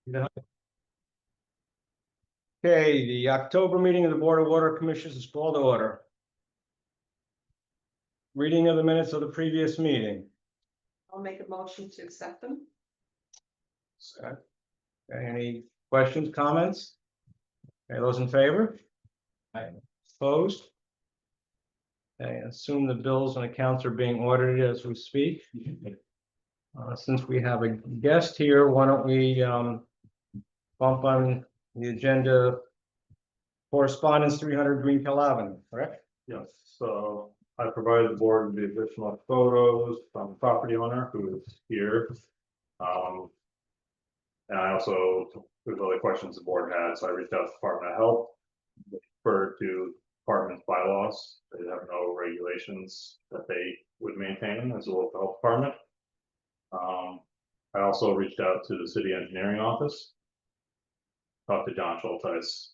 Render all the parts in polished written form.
Yeah. Okay, the October meeting of the Board of Water Commissioners is called to order. Reading of the minutes of the previous meeting. I'll make a motion to accept them. Okay, any questions, comments? Okay, those in favor? Aye. Opposed? Okay, assume the bills and accounts are being audited as we speak. Since we have a guest here, why don't we bump on the agenda correspondence 300 Greenhill Avenue, correct? Yes, so I provided the board with the additional photos from the property owner who is here. And I also, there's other questions the board had, so I reached out to the Department of Health. Referred to department's bylaws, they have no regulations that they would maintain as a local health department. I also reached out to the city engineering office. Talked to John Schulteis.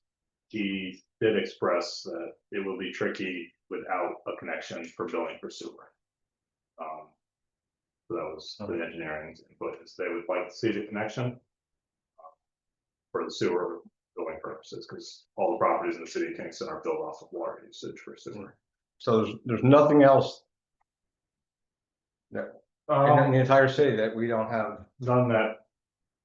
He did express that it will be tricky without a connection for billing for sewer. So that was the engineering's input, is they would like to see the connection for the sewer billing purposes, because all the properties in the city of Kingston are built off of water usage for sewer. So there's nothing else that in the entire city that we don't have. None that,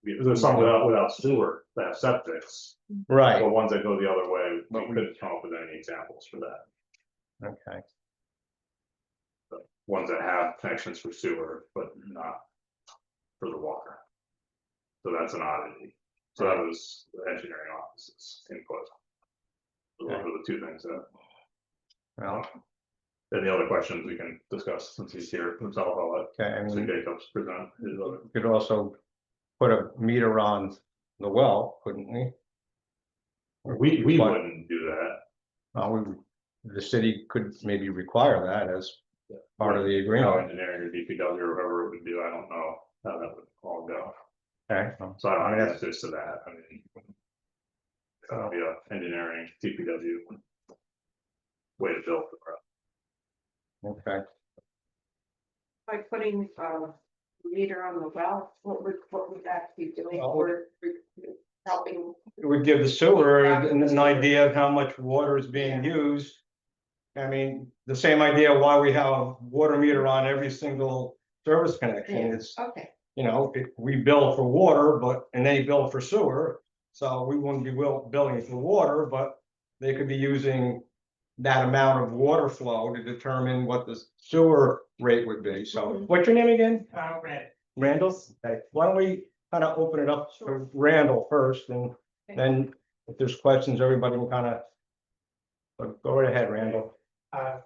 there's some without sewer that have septics. Right. The ones that go the other way, we But we- couldn't come up with any examples for that. Okay. The ones that have connections for sewer, but not for the water. So that's an oddity. So that was the engineering office's input. So those were the two things that. Well, Then the other questions we can discuss since he's here himself. I'll let okay, and Mr. we Jacobs present his other. could also put a meter on the well, couldn't we? We What? wouldn't do that. The city could maybe require that as part of the How agreement. engineering or DPW or whoever it would do, I don't know how that would all go. Okay. So I don't have answers to that. I mean. That'll be a engineering DPW. Way to build the road. Okay. By putting meter on the well, what would that be doing Well, for helping? It would give the sewer an idea of how much water is being used. I mean, the same idea why we have a water meter on every single service connection. It's, Okay, you know, we bill for water, and they bill for sewer. So we wouldn't be billing for water, but they could be using that amount of water flow to determine what the sewer rate would be. So what's your name again? Randall? Okay, why don't we kind of open it up to Randall first, and then if there's questions, everybody can kind of go right ahead, Randall.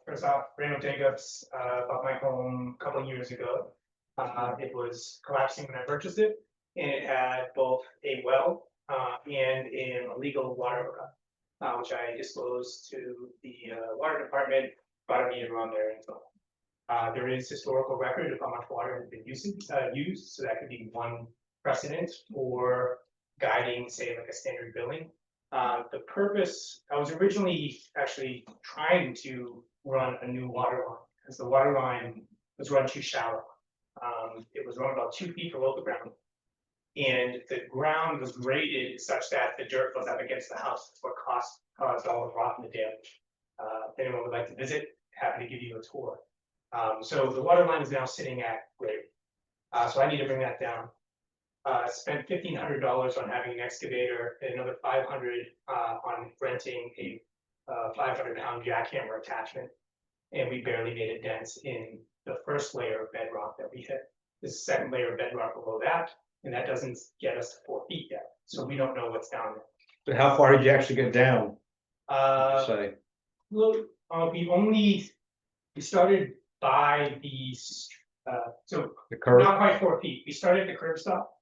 First off, Randall Jacobs, bought my home a couple of years ago. It was collapsing when I purchased it, and it had both a well and an illegal water hookup, which I disclosed to the water department, brought a meter on there and so on. There is historical record of how much water has been used, so that could be one precedent for guiding, say, like a standard billing. The purpose, I was originally actually trying to run a new water line, because the water line was run too shallow. It was run about 2 feet below the ground. And the ground was graded such that the dirt was up against the house. That's what caused all the rot and the damage. If anyone would like to visit, happy to give you a tour. So the water line is now sitting at grade. So I need to bring that down. Spent $1,500 on having an excavator, and another $500 on renting a 500-pound jackhammer attachment, and we barely made a dent in the first layer of bedrock that we hit. The second layer of bedrock below that, and that doesn't get us to 4 feet yet, so we don't know what's down there. So how far did you actually get down? Say, Look, we started by the so the curve? not quite 4 feet. We started at the curb stop,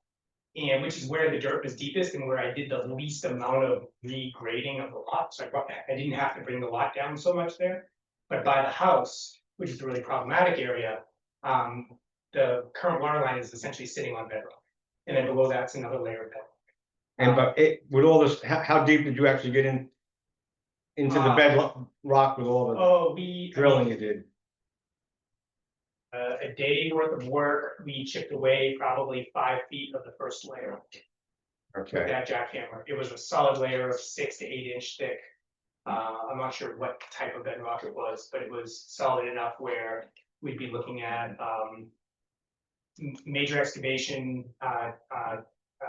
and which is where the dirt was deepest and where I did the least amount of regrading of the lot. So I didn't have to bring the lot down so much there. But by the house, which is the really problematic area, the current water line is essentially sitting on bedrock. And then below that's another layer of bedrock. And but with all this, how deep did you actually get into the bedrock with all the drilling you did? A day worth of work, we chipped away probably 5 feet of the first layer. with Okay, that jackhammer. It was a solid layer of 6 to 8 inch thick. I'm not sure what type of bedrock it was, but it was solid enough where we'd be looking at major excavation,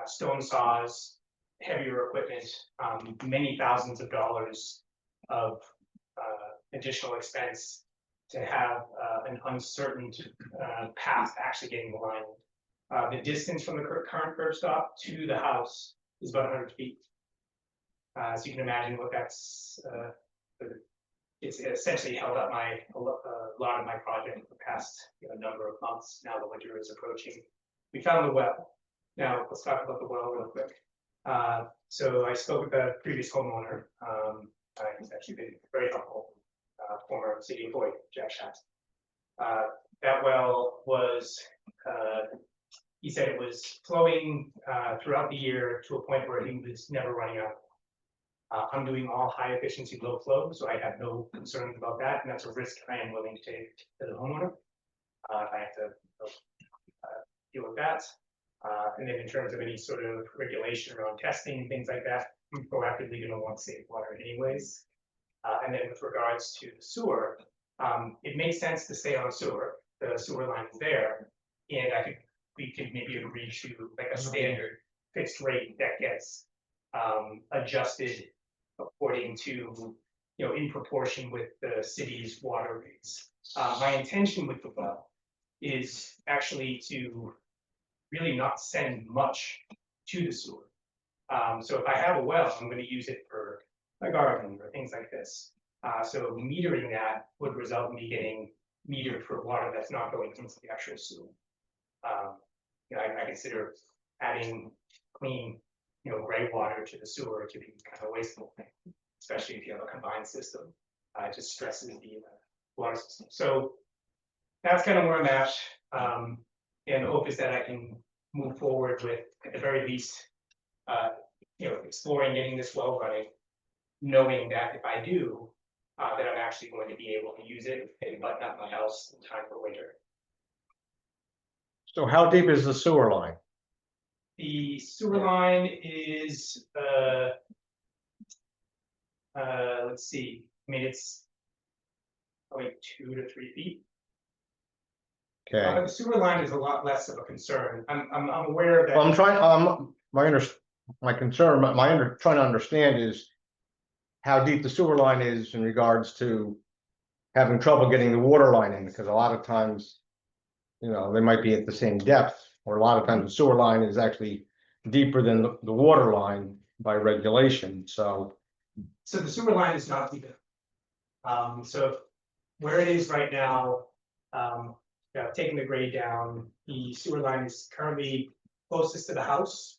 stone saws, heavier equipment, many thousands of dollars of additional expense to have an uncertain path actually getting the line. The distance from the current curb stop to the house is about 100 feet. So you can imagine what that's, it's essentially held up a lot of my project for the past number of months. Now the winter is approaching. We found the well. Now let's talk about the well real quick. So I spoke with the previous homeowner. He's actually been very helpful. Former city employee, Jack Schatz. That well was, he said it was flowing throughout the year to a point where he was never running out. I'm doing all high efficiency, low flow, so I have no concerns about that, and that's a risk I am willing to take as a homeowner. If I have to deal with that. And then in terms of any sort of regulation around testing and things like that, I'm proactively gonna want safe water anyways. And then with regards to the sewer, it makes sense to stay on sewer. The sewer line is there, and we could maybe agree to like a standard fixed rate that gets adjusted according to, in proportion with the city's water rates. My intention with the well is actually to really not send much to the sewer. So if I have a well, I'm going to use it for a garden or things like this. So metering that would result in me getting metered for water that's not going into the actual sewer. I consider adding clean, gray water to the sewer to be kind of wasteful, especially if you have a combined system. It just stresses the water system. So that's kind of where I'm at. And the hope is that I can move forward with, at the very least, exploring getting this well running, knowing that if I do, that I'm actually going to be able to use it and button up my house in time for winter. so how deep is the sewer line? The sewer line is, let's see, I mean, it's probably 2 to 3 feet. Okay, The sewer line is a lot less of a concern. I'm aware that. well, I'm trying, my concern, trying to understand is how deep the sewer line is in regards to having trouble getting the water line in, because a lot of times, they might be at the same depth, or a lot of times the sewer line is actually deeper than the water line by regulation, so. So the sewer line is not deep. So where it is right now, taking the grade down, the sewer line is currently closest to the house.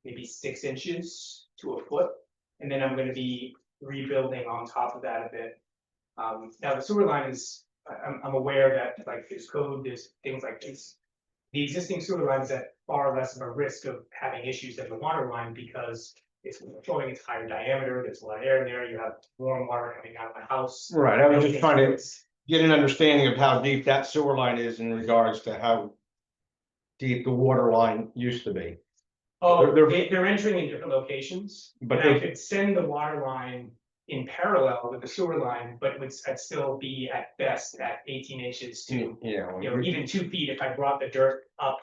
Maybe 6 inches to a foot, and then I'm gonna be rebuilding on top of that a bit. Now the sewer line is, I'm aware that like there's code, there's things like this. The existing sewer line is at far less of a risk of having issues than the water line because it's flowing, it's higher diameter, there's a lot of air in there, you have warm water coming out of the house. Right, I was just trying to get an understanding of how deep that sewer line is in regards to how deep the water line used to be. Oh, they're- they're entering in different locations, But but I could send the water line in parallel with the sewer line, but I'd still be at best at 18 inches to, even 2 feet if I brought the dirt up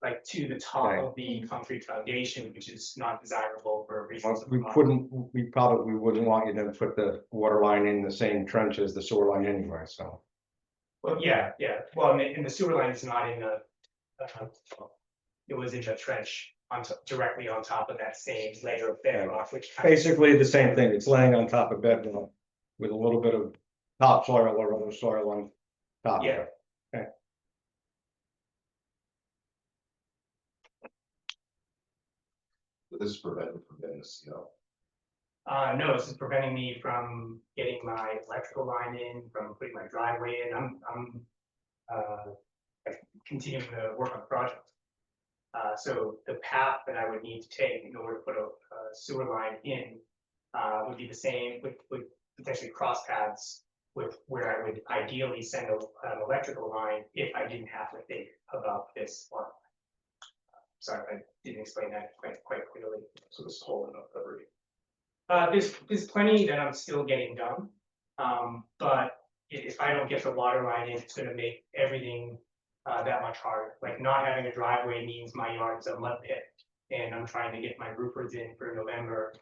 like to the top Okay. of the concrete foundation, which is not desirable for reasons. We probably wouldn't want you to put the water line in the same trench as the sewer line anyway, so. Well, yeah, well, and the sewer line is not in the, it was in the trench directly on top of that same layer of bedrock, which. Basically the same thing, it's laying on top of bedrock with a little bit of topsoil or other soil on top of Yeah. it. This is preventing from getting a CO. No, this is preventing me from getting my electrical line in, from putting my driveway in. I'm continuing to work on the project. So the path that I would need to take in order to put a sewer line in would be the same, would potentially cross paths with where I would ideally send an electrical line if I didn't have to think about this one. sorry, I didn't explain that quite clearly. So this is holding up every. There's plenty that I'm still getting done. But if I don't get the water line in, it's gonna make everything that much harder. Like not having a driveway means my yard's a mud pit. And I'm trying to get my roofers in for November,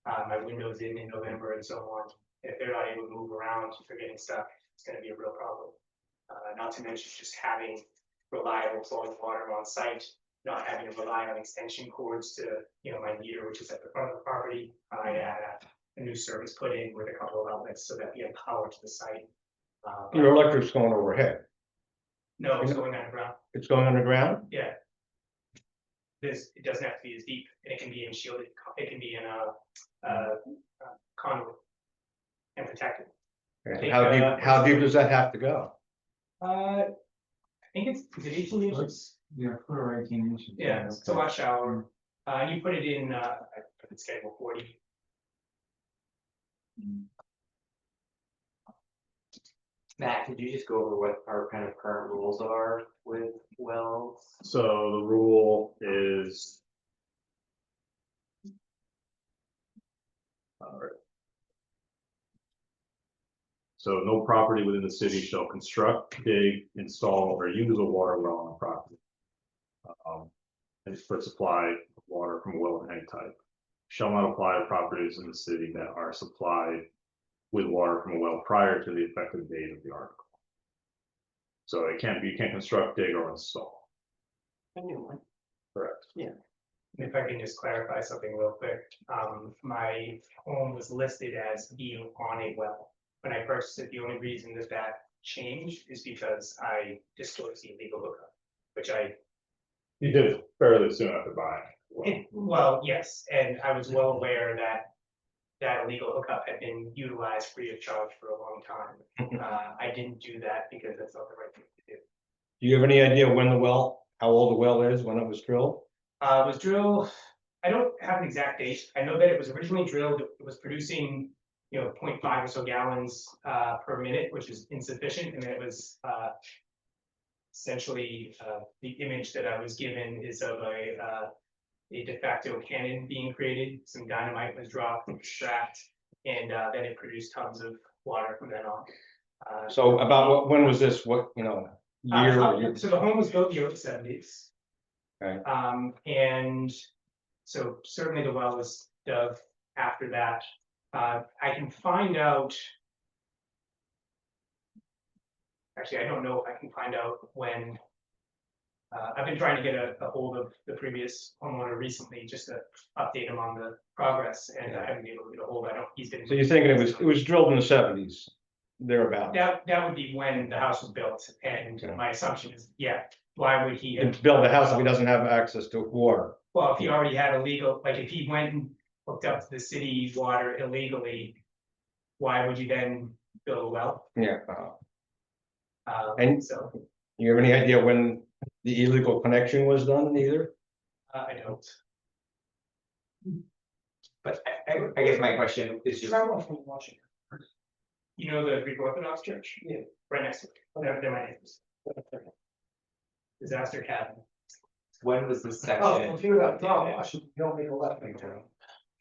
my windows in November and so on. If they're not able to move around, if they're getting stuck, it's gonna be a real problem. Not to mention just having reliable flowing water on site, not having to rely on extension cords to, my meter, which is at the front of the property. I had a new service put in with a couple of outlets so that we have power to the site. But Your electric's going overhead. no, it's going underground, It's going underground? yeah. It doesn't have to be as deep, and it can be in shielded, it can be in a conduit and protected. And how deep does that have to go? I think is it 18 inches? Yeah, put her 18 inches. Yeah, it's a wash shower. You put it in, I put it schedule 40. Matt, could you just go over what our kind of current rules are with wells? So the rule is. All right. So no property within the city shall construct, dig, install, or use a water well on the property. And for supply of water from a well of any type. Shall not apply to properties in the city that are supplied with water from a well prior to the effective date of the article. So it can't be, you can't construct, dig, or install. A new one. Correct. If I can just clarify something real quick, my home was listed as being on a well. When I purchased it, the only reason that changed is because I disclosed the illegal hookup, which You did fairly soon after buying. well, yes, and I was well aware that that illegal hookup had been utilized free of charge for a long time. I didn't do that because that's not the right thing to do. Do you have any idea when how old the well is, when it was drilled? It was drilled, I don't have an exact date. I know that it was originally drilled, it was producing, 0.5 or so gallons per minute, which is insufficient, and then it was essentially the image that I was given is of a de facto cannon being created. Some dynamite was dropped, extract, and then it produced tons of water from then on. So when was this, year? So the home was built in the early 70s. Okay. And so certainly the well was dug after that. I can find out. Actually, I don't know if I can find out when. I've been trying to get a hold of the previous homeowner recently, just to update him on the progress, and I haven't been able to get a hold. I don't, he's been. So you're thinking it was drilled in the 70s, thereabouts? That would be when the house was built, and Okay. my assumption is, why would he? It's build a house if he doesn't have access to water. Well, if he already had illegal, like if he went and hooked up to the city water illegally, why would you then build a well? Yeah. And- So, You have any idea when the illegal connection was done either? I don't. But I guess my question is just, You know the Greek Orthodox Church? Yeah. Right next to it. They're my neighbors. Disaster cabin. when was this section?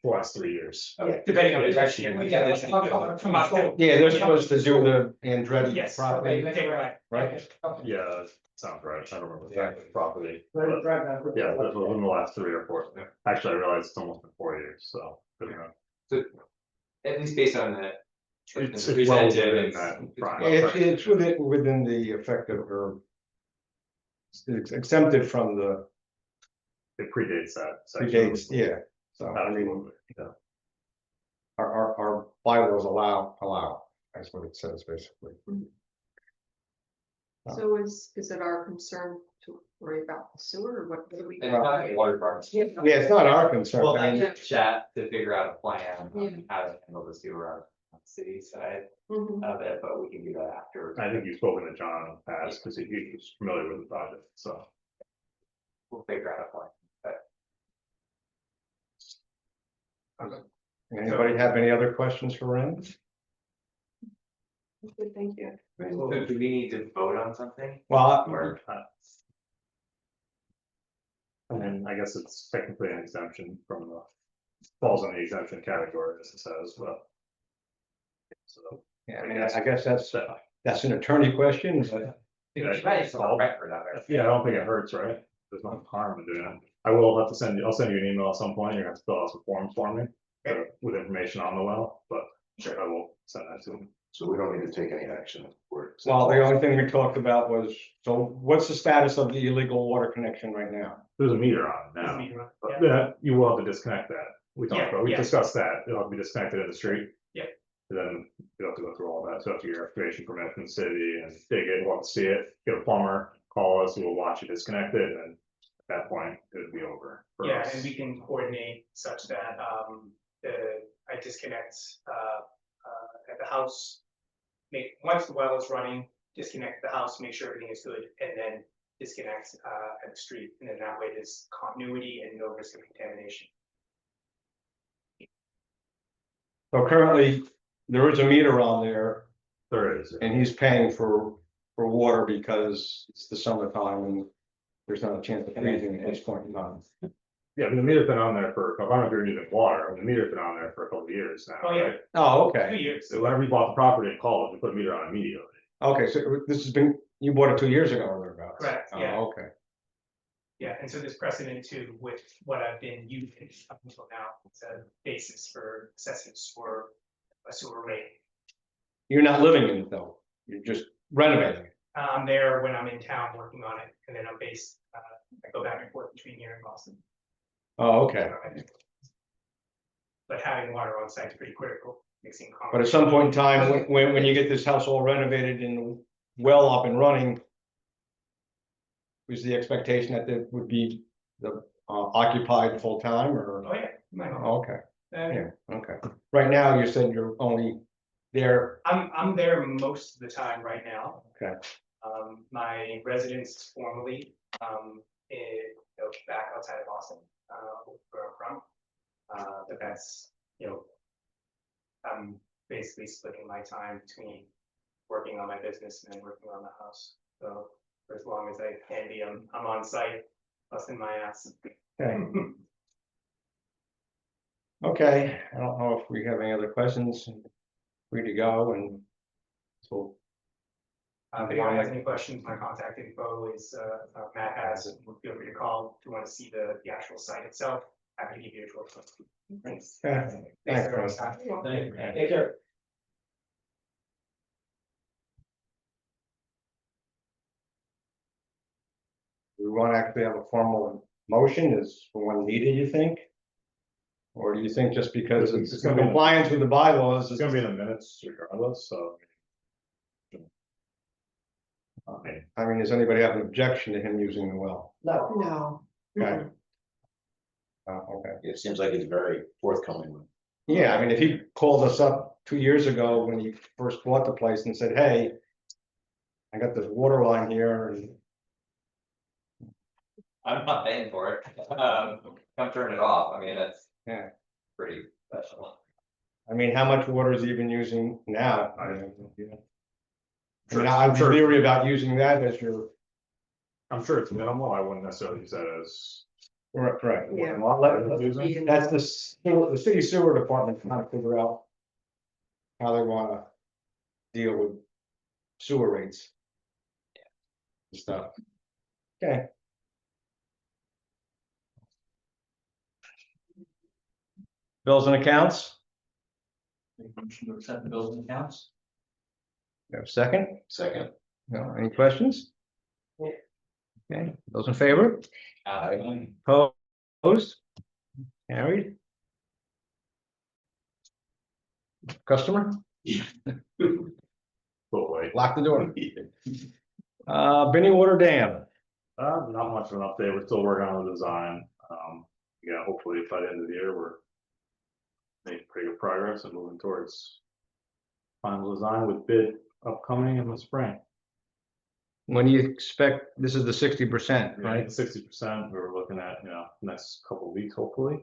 The last 3 years. Depending on the direction. Yeah, they're supposed to do the Andretti Yes. property, Okay, right. right? Yeah, that sounds right. I don't remember exactly properly. But yeah, this was in the last 3 or 4. Actually, I realized it's almost been 4 years, so. good enough. So, at least based on the. It's the well presented, within it's- that it's prime. well- It's within the effective or it's exempted from the It predates that. section. predates, yeah. So I mean, Absolutely, yeah. our bylaws allow, that's what it says basically. So is it our concern to worry about the sewer or what do we? And not a water department. Yeah, it's not our concern. Well, I I mean, can chat to figure out a plan Yeah. on how to handle the sewer on the city side Mhm. of it, but we can do that after. I think you've spoken to John in the past because he's familiar with the project, so. We'll figure out a plan. Anybody have any other questions for Ren? Good, thank you. So do we need to vote on something? Well, Or, And then I guess it's technically an exemption from the, falls in the exemption category, as it says, but. So, Yeah, I mean, I guess that's an attorney question, but It's right, it's all record of it. yeah, I don't think it hurts, right? There's no harm in doing it. I will have to send you, I'll send you an email at some point, you're gonna have to fill out some forms for me. With information on the well, but sure, I will send that to them. So we don't need to take any action. well, the only thing we talked about was, so what's the status of the illegal water connection right now? There's a meter on it now, but yeah, you will have to disconnect that. We talked about, we discussed that, it'll have to be disconnected in the street. Yeah. And then you'll have to go through all that, so after your excavation permit from the city and dig it, we'll have to see it, get a plumber, call us, we'll watch you disconnect it, and at that point, it would be over. for Yeah, us. and we can coordinate such that, I disconnect, at the house. Once the well is running, disconnect the house, make sure everything is good, and then disconnect, at the street, and then that way there's continuity and no risk of contamination. So currently, there is a meter on there, There is. and he's paying for water because it's the summertime and there's not a chance of freezing at this point in time. Yeah, I mean, the meter's been on there for, I don't know if you're using water, I mean, the meter's been on there for a couple of years now. Oh, yeah. right? Oh, 2 okay, years. So whenever you bought the property and called, we put a meter on immediately. okay, so this has been, you bought it 2 years ago or thereabouts? Correct, Oh, yeah. okay, Yeah, and so there's precedent too with what I've been using up until now, it's a basis for assessing for a sewer rate. you're not living in it though, you're just renovating it. I'm there when I'm in town working on it, and then I'm based, I go back and forth between here and Boston. Oh, okay, But having water on site is pretty critical, mixing. but at some point in time, when you get this house all renovated and well up and running, was the expectation that it would be the occupied full time or? Oh, yeah. my home. Okay, Uh, yeah, okay. Right now, you said you're only there, I'm there most of the time right now. okay, My residence formerly, back outside of Boston, where I'm from. But that's, I'm basically splitting my time between working on my business and then working on the house. So for as long as I can be, I'm on site, busting my ass. okay. Okay, I don't know if we have any other questions, free to go and so. If anyone has any questions, my contact info is, Matt has, feel free to call if you want to see the actual site itself. Happy to give you a tour. Thanks. Yeah. Thanks Thanks, everyone's Chris. time. Take care. We want to actually have a formal motion, is one needed, you think? Or do you think just because it's It's in gonna be- compliance with the bylaws? It's gonna be in the minutes regardless, so. I mean, does anybody have an objection to him using the well? No. Okay. Okay, It seems like it's very forthcoming. yeah, I mean, if he called us up 2 years ago when he first bought the place and said, hey, I got this water line here and I'm not paying for it, come turn it off, I mean, that's. Yeah. Pretty special. I mean, how much water is he even using now? I mean, Sure, I'm sure. leery about using that as your, I'm sure it's minimal, I wouldn't necessarily use that as. right, Yeah. well, that's the city sewer department trying to figure out how they wanna deal with sewer rates. And stuff. Okay. Bills and accounts, Motion to accept the bills and accounts? you have a second? Second. No, any questions? Okay, those in favor? Aye. Opposed? Carried? Customer, But wait, lock the door. Binning Water Dam, not much of an update, we're still working on the design, yeah, hopefully by the end of the year, we're. Making pretty good progress and moving towards. Final design with bid upcoming in the spring. when do you expect, this is the 60%, right? 60%, we were looking at, next couple of weeks, hopefully.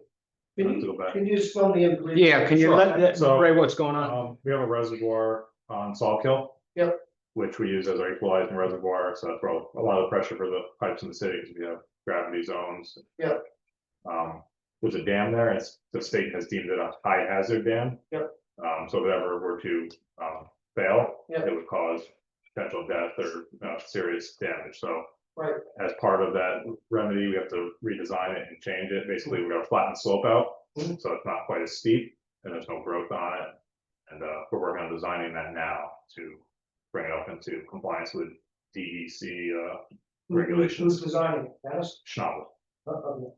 Can Have to go back. you spell the information? Yeah, can you Sure. let So, Ray, what's going on? We have a reservoir on Sawkill. Yep. Which we use as our equalizing reservoir, so that's where a lot of the pressure for the pipes in the city, because we have gravity zones. Yep. There's a dam there, and the state has deemed it a high hazard dam. Yep. So if it ever were to, fail, Yep. it would cause potential death or, serious damage, so. Right. As part of that remedy, we have to redesign it and change it, basically, we're gonna flatten the slope out, Mhm. so it's not quite as steep, and there's no growth on it. And, we're working on designing that now to bring it up into compliance with DEC, regulations. Who's designing it? Dennis? Schnabel. Okay.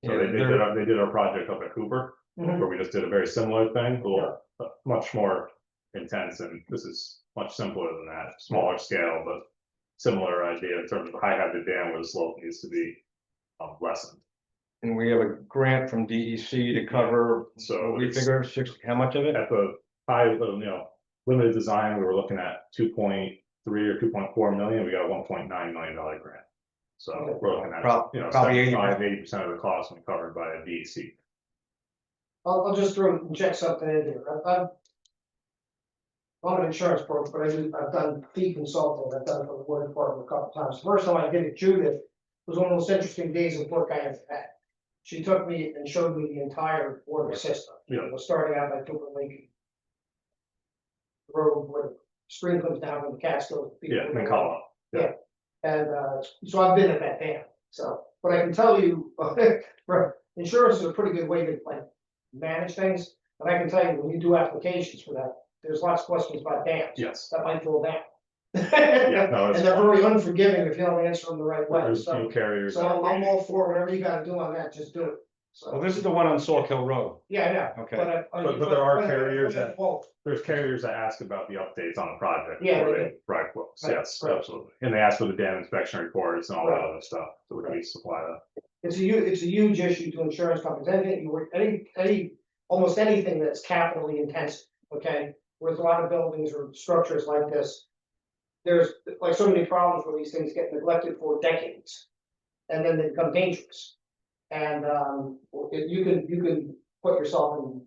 So Yeah, they're- they did our project up at Cooper, Mhm. where we just did a very similar thing, a little, much more intense, and this is much simpler than that, smaller scale, but similar idea in terms of the high hazard dam where the slope needs to be lessened. And we have a grant from DEC to cover, So we it's- figure how much of it? At the high, limited design, we were looking at 2.3 or 2.4 million, we got a $1.9 million grant. So Okay. we're looking at, Probably 75–80% of the cost will be covered by a DEC. I'll just check something in here. I'm an insurance broker, but I've done fee consulting, I've done it for the water department a couple times. The first time I did it, Judith, was one of the most interesting days of work I have had. She took me and showed me the entire water system. Yeah. It was starting out by Cooper Lake Road, where the stream comes down from the Catskills. Yeah, in Colorado. And, so I've been at that dam, so, but I can tell you, insurance is a pretty good way to like manage things. And I can tell you, when you do applications for that, there's lots of questions about dams. Yes. That might fall down. Yeah, no, And it's, they're very unforgiving if you don't answer them the right way, there's so, few carriers. so I'm all for whatever you gotta do on that, just do it. Well, So, this is the one on Sauk Hill Road. yeah, yeah. Okay. But there are carriers that- Well, There's carriers that ask about the updates on the project. Yeah, before they they write books, Right, yes, right. absolutely, and they ask for the dam inspection reports and all that Right. other stuff, so we can supply that. it's a huge issue to insurance companies, anything, you work, almost anything that's capitally intensive, okay? With a lot of buildings or structures like this. There's like so many problems where these things get neglected for decades. And then they become dangerous. And, you can put yourself in,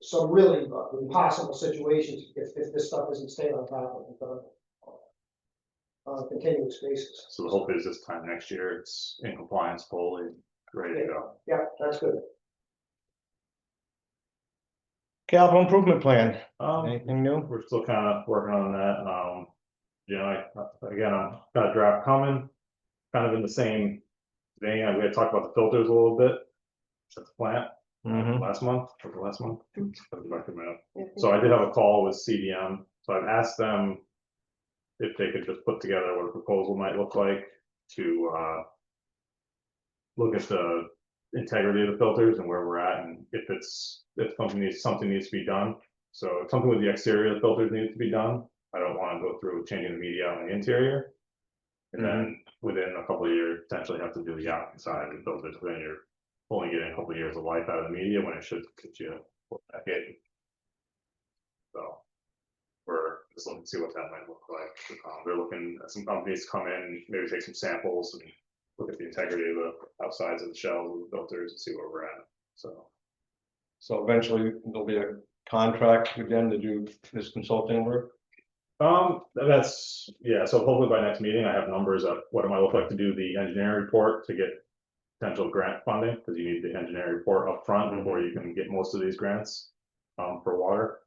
some really impossible situations if this stuff isn't staying on top of it. On a continuous basis. So the hope is this time next year, it's in compliance fully, ready to go. Yeah, that's good. Capital improvement plan, Um, anything new? we're still kind of working on that, again, I've got a draft coming, kind of in the same vein, we had talked about the filters a little bit. At the plant, Mhm. last month. So I did have a call with CDM, so I've asked them if they could just put together what a proposal might look like to look at the integrity of the filters and where we're at, and if something needs to be done. So if something with the exterior of the filters needs to be done, I don't want to go through changing the media on the interior. And then within a couple of years, potentially have to do the outside of the filters, then you're only getting a couple of years of life out of the media when it should get you a decade. So we're just looking to see what that might look like. They're looking at some companies to come in, maybe take some samples and look at the integrity of the outsides of the shells of the filters and see where we're at. So So eventually there'll be a contract with them to do this consulting work. that's, yeah, so hopefully by next meeting, I have numbers of what it might look like to do the engineering report to get potential grant funding, because you need the engineering report up front before you can get most of these grants for water.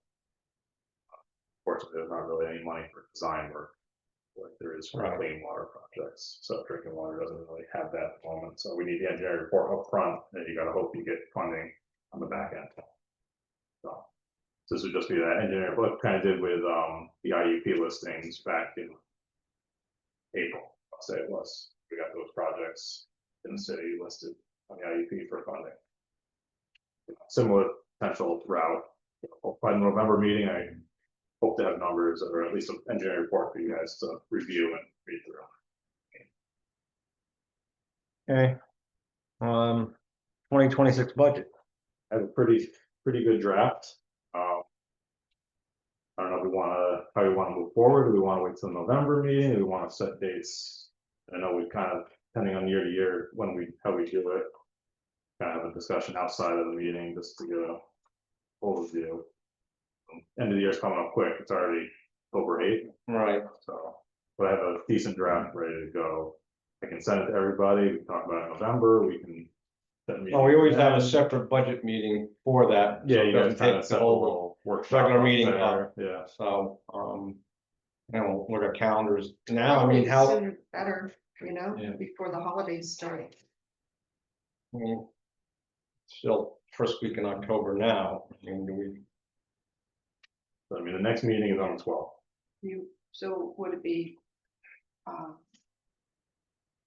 Fortunately, there's not really any money for design work like there is for Right. clean water projects, so drinking water doesn't really have that at the moment, so we need the engineering report up front, and you gotta hope you get funding on the back end. So this would just be that engineer, what kind of did with the IUP listings back in April, I'll say it was, we got those projects in the city listed on the IUP for funding. Similar potential route, by the November meeting, I hope to have numbers or at least an engineering report for you guys to review and read through. Okay. 2026 budget. I have a pretty good draft. I don't know if how we wanna move forward, do we wanna wait till November meeting, do we wanna set dates? I know we kind of, depending on year to year, how we do it. Kind of have a discussion outside of the meeting, just to get a overview. End of the year's coming up quick, it's already over 8, Right. so but I have a decent draft ready to go. I can send it to everybody, we can talk about it in November, we can. set a meeting Well, we always have a then. separate budget meeting for that. so Yeah, it you doesn't guys kind take of the set a whole, little workshop regular up meeting there, up. yeah. so, and we'll look at calendars now, I mean, Probably how, sooner Better, Yeah. before the holidays start. I mean, still first week in October now, I mean, do we, So, I mean, the next meeting is on the 12th. So would it be?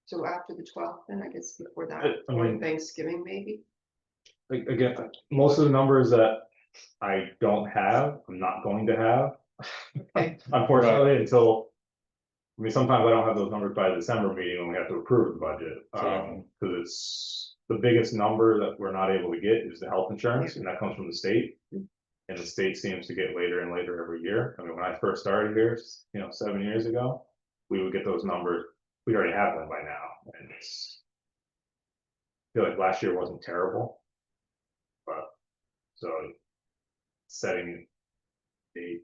So after the 12th, then I guess before that, I or mean- Thanksgiving maybe? Again, most of the numbers that I don't have, I'm not going to have. Okay. Unfortunately, until. I mean, sometimes I don't have those numbers by the December meeting when we have to approve the budget, Exactly. because it's the biggest number that we're not able to get is the health insurance, and that comes from the state. And the state seems to get later and later every year. I mean, when I first started here, 7 years ago, we would get those numbers, we already have them by now, and it's. I feel like last year wasn't terrible. But, so. Setting the,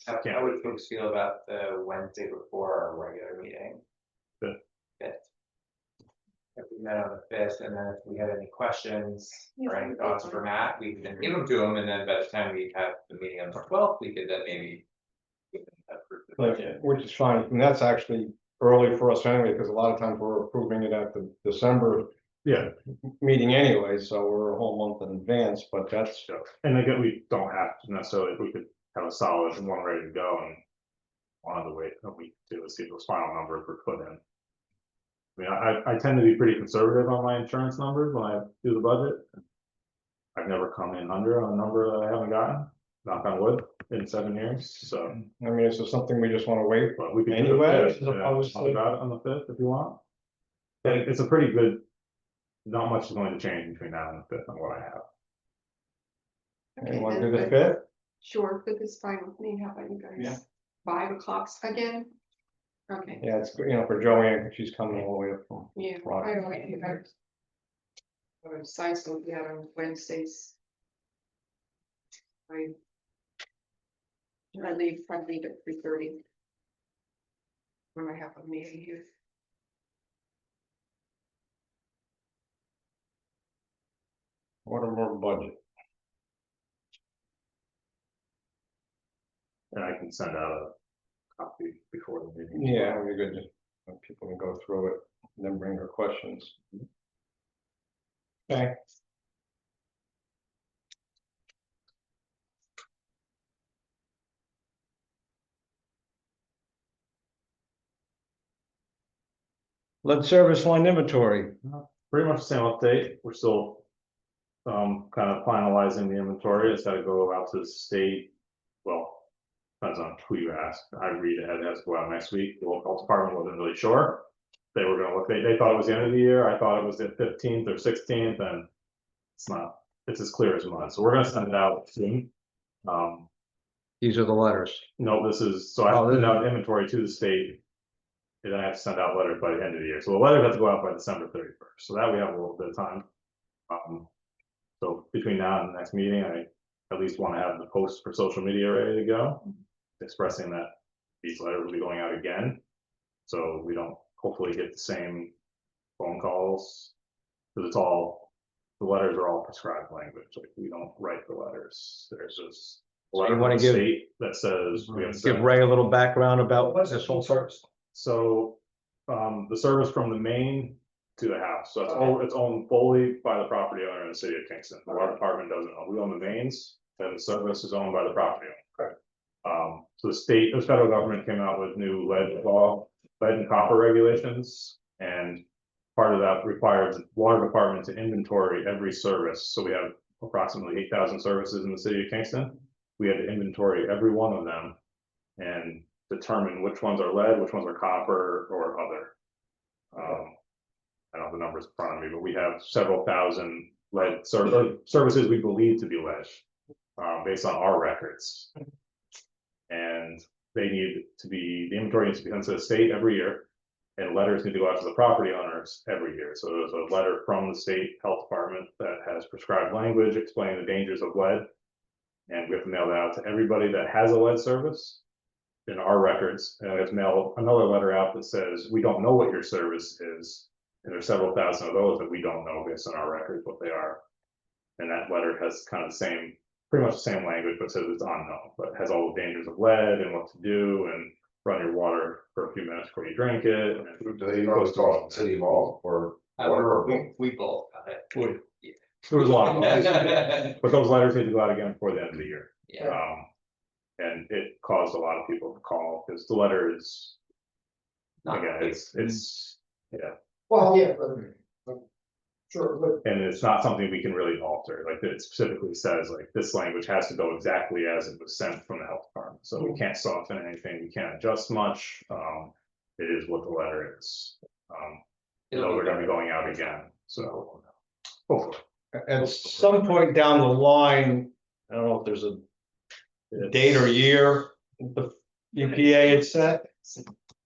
How would folks feel about the Wednesday before our regular meeting? Fifth. Fifth. If we met on the fifth, and then if we had any questions Yeah, or any that'd be thoughts fine. for Matt, we could then give them to him, and then by the time we have the meeting on the 12th, we could then maybe. we can approve the budget. which is fine, and that's actually early for us anyway, because a lot of times we're approving it at the December yeah, meeting anyway, so we're a whole month in advance, but that's, so, and again, we don't have to necessarily, if we could have a solid one ready to go and. Wanted to wait a week to see those final numbers were put in. I mean, I tend to be pretty conservative on my insurance numbers when I do the budget. I've never come in under on a number that I haven't gotten, knock on wood, in 7 years, so. I mean, is this something we just wanna wait? But we can. Anyway, do as opposed talk to- about it on the 5th if you want. And it's a pretty good, not much is going to change between now and the 5th on what I have. You wanna then do the good. fifth? Sure, fifth is fine with me. How about you guys? Yeah. 5 o'clock again? Okay, Yeah, it's, for Joanne, 'cause she's coming all the way up from. yeah. Right. I don't think our science will be out on Wednesdays. I probably leave at 3:30. When I have a meeting here. What are more budget? And I can send out a copy before the meeting. Yeah, it'd be good to, people can go through it, and then bring their questions. Okay. Lead service line inventory. Pretty much the same update, we're still. Kind of finalizing the inventory, it's gotta go out to the state, well. Depends on who you ask, I read it has to go out next week, the local health department wasn't really sure. They were gonna look, they thought it was the end of the year, I thought it was the 15th or 16th, and. It's not, it's as clear as mud, so we're gonna send it out soon. These are the letters. No, this is, so I Oh, send this- out inventory to the state. And I have to send out letters by the end of the year, so the letters have to go out by December 31st, so that we have a little bit of time. So between now and the next meeting, I at least wanna have the post for social media ready to go. Expressing that these letters will be going out again. So we don't hopefully get the same phone calls. Cause it's all, the letters are all prescribed language, like we don't write the letters, there's just. A So you letter from wanna the give- state that says we have. Give seven- Ray a little background about What's this the whole service. So, the service from the main to the house, so it's owned fully by the property owner in the city of Kingston. The water department doesn't own, we own the mains, and the service is owned by the property owner. So the federal government came out with new lead and copper regulations, and part of that requires the water department to inventory every service, so we have approximately 8,000 services in the city of Kingston. We had to inventory every one of them and determine which ones are lead, which ones are copper or other. I don't have the numbers in front of me, but we have several thousand lead services we believe to be lead, based on our records. And they need to be, the inventory needs to be sent to the state every year. And letters need to go out to the property owners every year. So there's a letter from the state health department that has prescribed language explaining the dangers of lead. And we have to mail that out to everybody that has a lead service. in our records, it's mailed another letter out that says, we don't know what your service is. And there's several thousand of those that we don't know based on our records what they are. And that letter has kind of the same, pretty much the same language, but says it's unknown, but has all the dangers of lead and what to do and run your water for a few minutes before you drink it. And Do they normally call it city hall or? We both got it. there was a lot of those, but those letters need to go out again before the end of the year. Yeah, And it caused a lot of people to call because the letter is, not again, big. it's, yeah. Well, yeah, but. Sure, but And it's not something we can really alter, like it specifically says, like, this language has to go exactly as it was sent from the health department, so we can't soften anything, we can't adjust much. It is what the letter is. It'll We're be gonna be better. going out again, so. Hopefully. At some point down the line, I don't know if there's a date or year the EPA had set.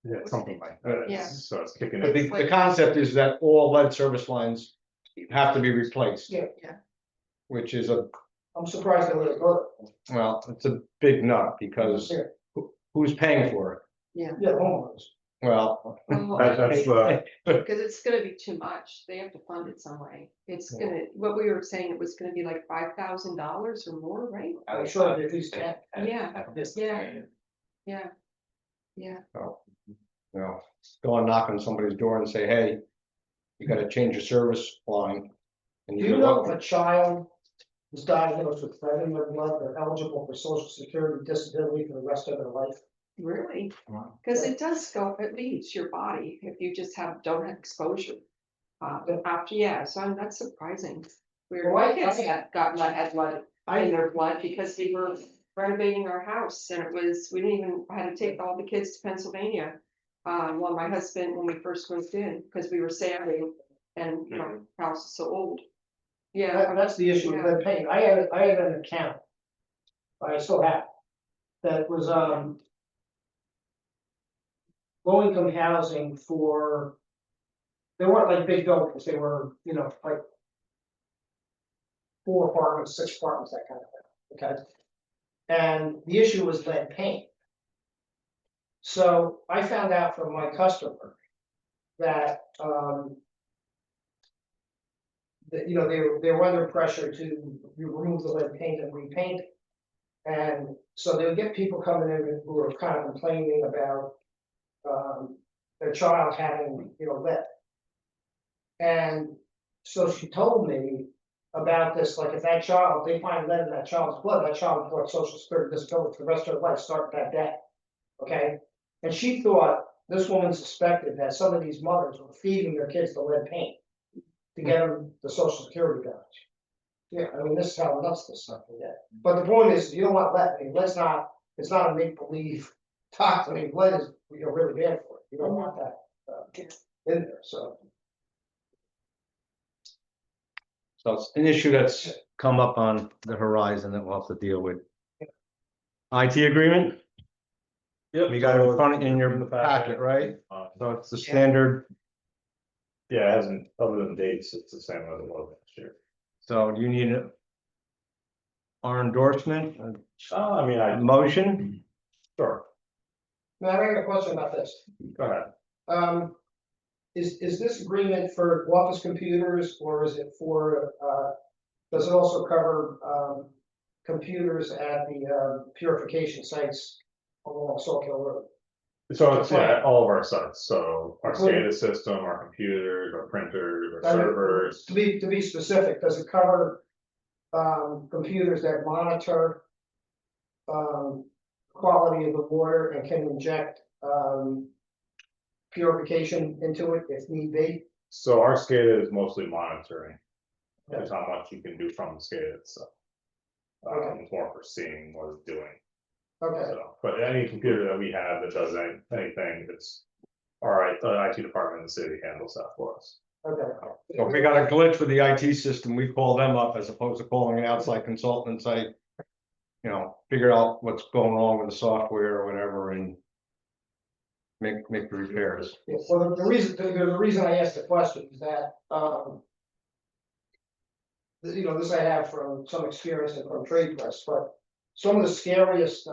Yeah, something like that, Yeah. so it's kicking But in. the concept is that all lead service lines have to be replaced. Yeah. Yeah. Which is I'm surprised they let it go. well, it's a big nut because Yeah, who's paying for it? Yeah. yeah, homeowners. Well. That's the, Because it's gonna be too much. They have to fund it some way. It's gonna, what we were saying, it was gonna be like $5,000 or more, right? I'm sure they at least can. Yeah, yeah. Yeah, Go and knock on somebody's door and say, hey, you gotta change your service line. And Do you know if a child is diagnosed with lead in their blood, they're eligible for social security disability for the rest of their life? really? Because it does go, it leaves your body if you just don't have exposure. After, yeah, so that's surprising. Well, My I- kids had lead in I, their blood because we were renovating our house and we didn't even, I had to take all the kids to Pennsylvania. Well, my husband, when we first moved in, because we were saving and my house is so old. Yeah, that's the issue with lead paint. I had an account. I still have. That was, low income housing for. They weren't like big buildings, they were, like. 4 apartments, 6 apartments, that kind of thing, okay? And the issue was lead paint. So I found out from my customer that, that, they were under pressure to remove the lead paint and repaint it. And so they would get people coming in who were kind of complaining about, their child having, lead. And so she told me about this, like if that child, they find lead in that child's blood, that child will collect social security disability for the rest of their life, start that day. Okay, and she thought, this woman suspected that some of these mothers were feeding their kids the lead paint to get them the social security benefit. Yeah, I mean, this is how nuts this stuff can get. But the point is, you don't want lead, I mean, it's not a make-believe toxin, I mean, lead is, really bad for it, you don't want that, in there, so. So it's an issue that's come up on the horizon that we'll have to deal with. IT agreement, Yep. you got it in front in your packet, right? So it's the standard, Yeah, it hasn't, other than dates, it's the same as it was last year. so do you need our endorsement, I mean, a motion? sure, Now, I got a question about this. go ahead. Is this agreement for office computers or is it for, does it also cover, computers at the, purification sites along Salt Hill Road? So it's, yeah, all of our sites, so our Including- SCADA system, our computers, our printers, our I mean, servers. To be specific, does it cover, computers that monitor, quality of the water and can inject, purification into it if need be? So our SCADA is mostly monitoring. There's not much you can do from the SCADA itself. Okay. It's more for seeing what it's doing, Okay, so, but any computer that we have that does anything, it's. All right, the IT department in the city handles that for us. okay. So if we got a glitch with the IT system, we call them up as opposed to calling an outside consultant and say, figure out what's going wrong with the software or whatever and make the repairs. Yeah, well, the reason I asked the question is that, this I have from some experience and from trade press, but some of the scariest,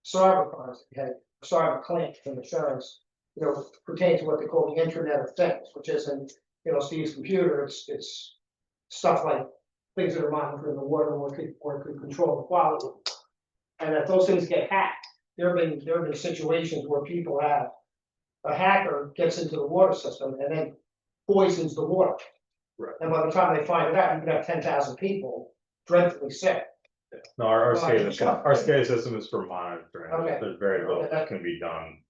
cyber crimes, you had cyber claim from insurance, you know, pertain to what they call the Internet of Things, which isn't, you know, Steve's computer, it's stuff like things that are monitoring the water or could control the quality. And if those things get hacked, there have been situations where people have, a hacker gets into the water system and then poisons the water. Right. And by the time they find it out, you could have 10,000 people dreadfully sick. No, our Well, I SCADA, think so. our SCADA system is for monitoring, Okay. there's very little Okay, that can be done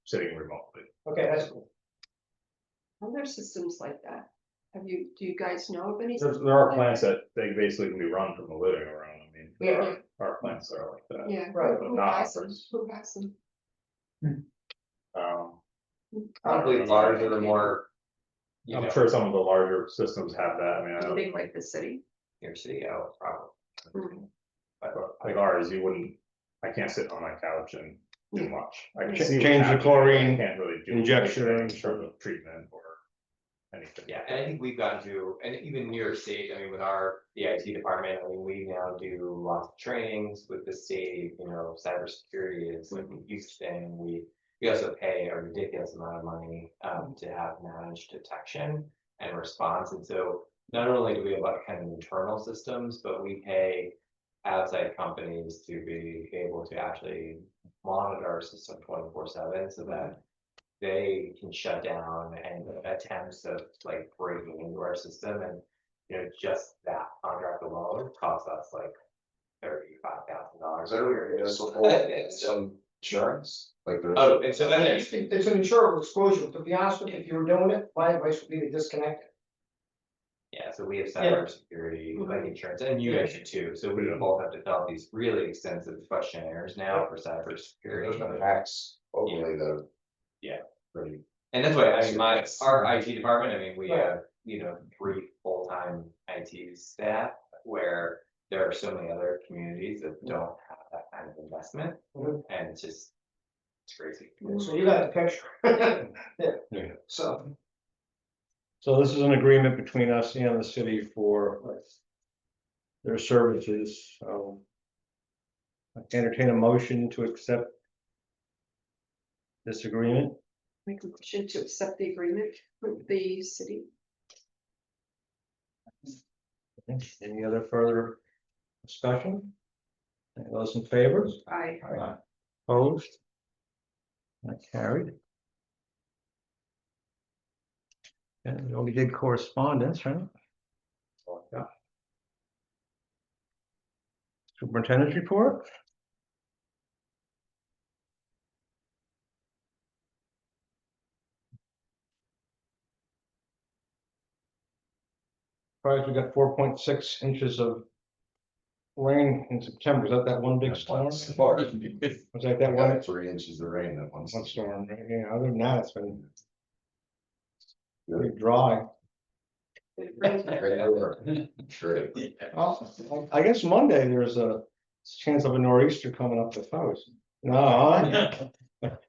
sitting remotely. Okay, that's cool. Other systems like that, do you guys know of any? There are plants that they basically can be run from the living room, I mean, Yeah. our plants are like that. Yeah. Right. Who Not has them? ours. Who has them? Probably larger, the more. You I'm know, sure some of the larger systems have that, I mean, I Do don't, they like the city? New York City, oh, probably. Hmm. but like ours, you wouldn't, I can't sit on my couch and do much. I can Ch- see what's change the happening, chlorine I can't really do injection. anything in terms of treatment or anything. Yeah, and I think we've gotten to, and even New York State, I mean, with the IT department, I mean, we now do lots of trainings with the state, you know, cybersecurity is like a huge thing. We also pay a ridiculous amount of money to have managed detection and response. And so not only do we have like kind of internal systems, but we pay outside companies to be able to actually monitor our system 24/7 so that they can shut down and attempts of like breaking into our system, and you know, just that contract alone costs us like $35,000. Is there some insurance, like there's. Oh, and so then there's, It's an insurable exposure, to be honest with you, if you were doing it, my advice would be to disconnect it. yeah, so we have Yeah. cybersecurity, like insurance, and you guys should too, so we both have to fill out these really extensive questionnaires now for There's cybersecurity. been hacks, hopefully, that. Yeah. Pretty. And that's why, I mean, our IT department, I mean, we Right. have, you know, 3 full-time IT staff where there are so many other communities that don't have that kind of investment. Mhm. And it's just, it's crazy. So you got the picture. Yeah, Yeah. so. So this is an agreement between us and the city for their services, so. I entertain a motion to accept this agreement. Make a motion to accept the agreement with the city. Any other further discussion? Any those in favor? I, Opposed? That carried. And we only did correspondence, right? Yeah. Superintendent's report? Surprised we got 4.6 inches of rain in September. Is that one big storm? Was that I one got 3 inches of rain at once. one storm? Right? Yeah, other than that, it's been pretty dry. Sure. I guess Monday there's a chance of a nor'easter coming up the coast. No,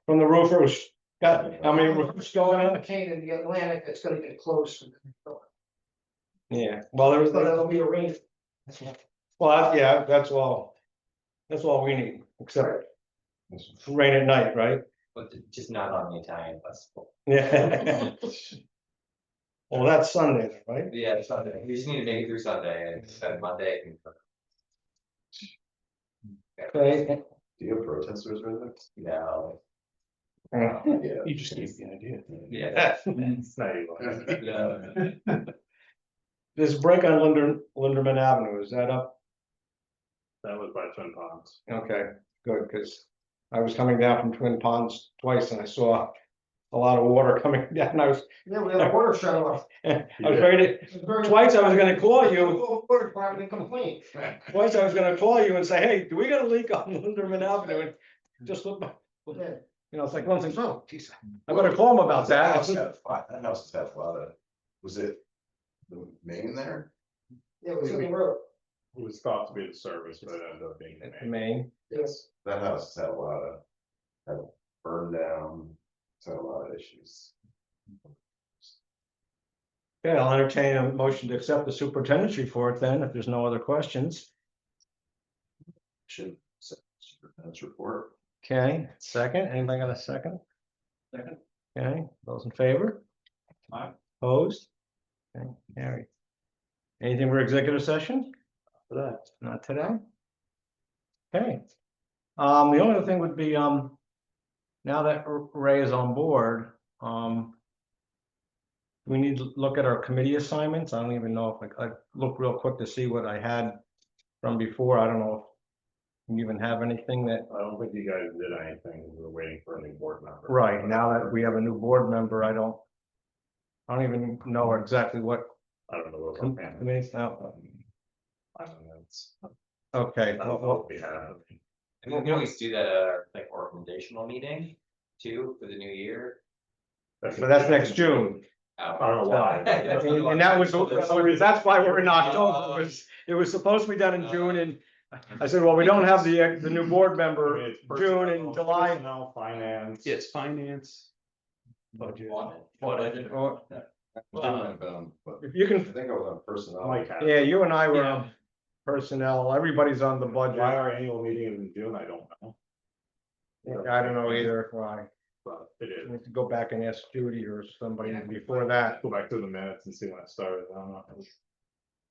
from the roofers. Got, how many roofers going on? Hurricane in the Atlantic, it's gonna get close. Yeah, well, there was, But it'll be a rain. well, yeah, that's all we need, except rain at night, right? But just not on the Italian festival. Yeah. Well, that's Sunday, right? Yeah, Sunday, we just need to make it through Sunday and then Monday. Okay. Do you have protesters with it? No, Yeah. You just gave the idea. yeah. It's not even. No. This break on Linderman Avenue, is that up? That was by Twin Ponds. Okay, good, because I was coming down from Twin Ponds twice and I saw a lot of water coming down. I was Yeah, we had a water shut off. ready to, twice I was gonna call you, Water department complaint. twice I was gonna call you and say, hey, do we got a leak on Linderman Avenue? And just look, Yeah. you know, it's like one thing, oh, geez, I better call them about that. That house has had a lot of, was it the main there? Yeah, it was in the road. It was thought to be the service, but it ended up being the main. Maine. Yes. That house has had a lot of, had burned down, it's had a lot of issues. Okay, I'll entertain a motion to accept the superintendent's report then, if there's no other questions. Should, superintendent's report. Okay, second, anybody got a second? Second. Okay, those in favor? Aye. Opposed? Okay, carry. Anything for executive session? For that. Not today? Okay. The only other thing would be, now that Ray is on board, we need to look at our committee assignments. I don't even know if I looked real quick to see what I had from before. I don't know if you even have anything that, I don't think you guys did anything, we were waiting for a new board member. right, now that we have a new board member, I don't even know exactly what I don't know what we're planning. committees now. I don't know, it's. Okay, I don't know what we have. And we can always do that at our like organizational meeting too, for the new year. so that's next June. I don't know why. And that was, that's why we're in October, it was supposed to be done in June, and I said, well, we don't have the new board member, It's June and July. personnel, finance. It's finance. Budget. Budget. Or But if you I can, think I was on personnel. Mike had. yeah, you and I were on personnel, everybody's on the Why budget. our annual meeting is in June, I don't know, I don't know either why. but it is. We have to go back and ask Judy or somebody before that. Go back to the minutes and see when it started, I don't know.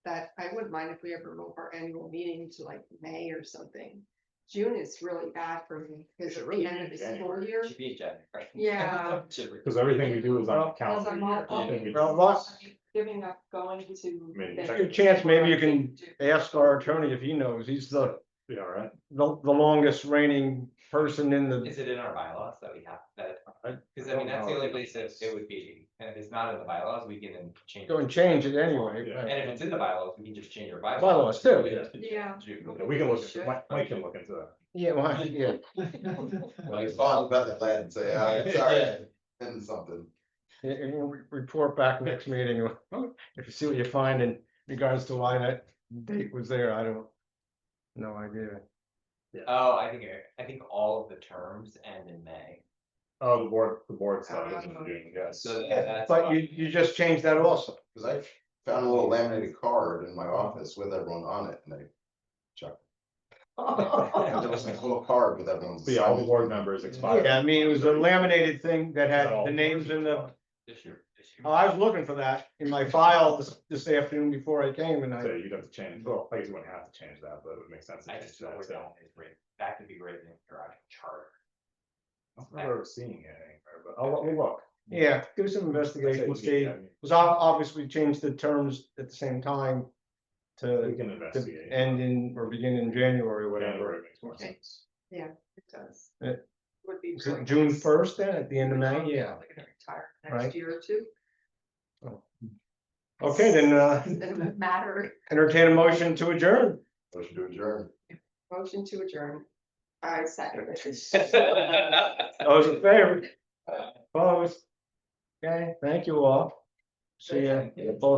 That, I wouldn't mind if we ever move our annual meeting to like May or something. June is really bad for me, because at the end of the school year. Should be in January. Yeah. Cause everything we do is on Well, Because I'm calendar. all- Everything we do- Well, what- Giving up going to. Maybe the- check Good chance, maybe you can ask our attorney if he knows, he's the Yeah, all right. longest reigning person in the, Is it in our bylaws that we have that? I Cause I mean, that's the only place that it would be, and if it's not in the bylaws, we can then change. go and change it anyway. Yeah. And if it's in the bylaws, we can just change our bylaws. Bylaws too. Yeah. Yeah, we can look, Mike can look into that. Yeah, well, yeah, When you fall about the land and say, sorry, and something. you can report back next meeting, if you see what you find in regards to why that date was there, I don't, no idea. Oh, I think all of the terms end in May. Oh, the board stuff is in June, yes. So that's. But why- you just changed that also. Cause I found a little laminated card in my office with everyone on it and I chucked. There was like a little card with everyone's. But yeah, all the board members expired. Yeah, I mean, it was a laminated thing that had the names in the, This year. oh, I was looking for that in my file this afternoon before I came, and So I, you'd have to change, well, I guess you wouldn't have to change that, but it would make sense to I change just know that, where so. that is written, that could be written in your actual charter. I don't remember seeing it anywhere, but we'll look. yeah, do some investigation, see. Yeah, I mean, Was obviously changed the terms at the same time We to can investigate. end in or begin in January or whatever. January makes more Okay. sense. Yeah, it does. It- Would be. Is it really June nice. 1st then, at the end of May? They're Yeah. gonna retire Right. next year or two. Okay, then, It doesn't matter. entertain a motion to adjourn. Motion to adjourn. Motion to adjourn. I second it. Those in favor? Opposed? Okay, thank you all. See ya. Both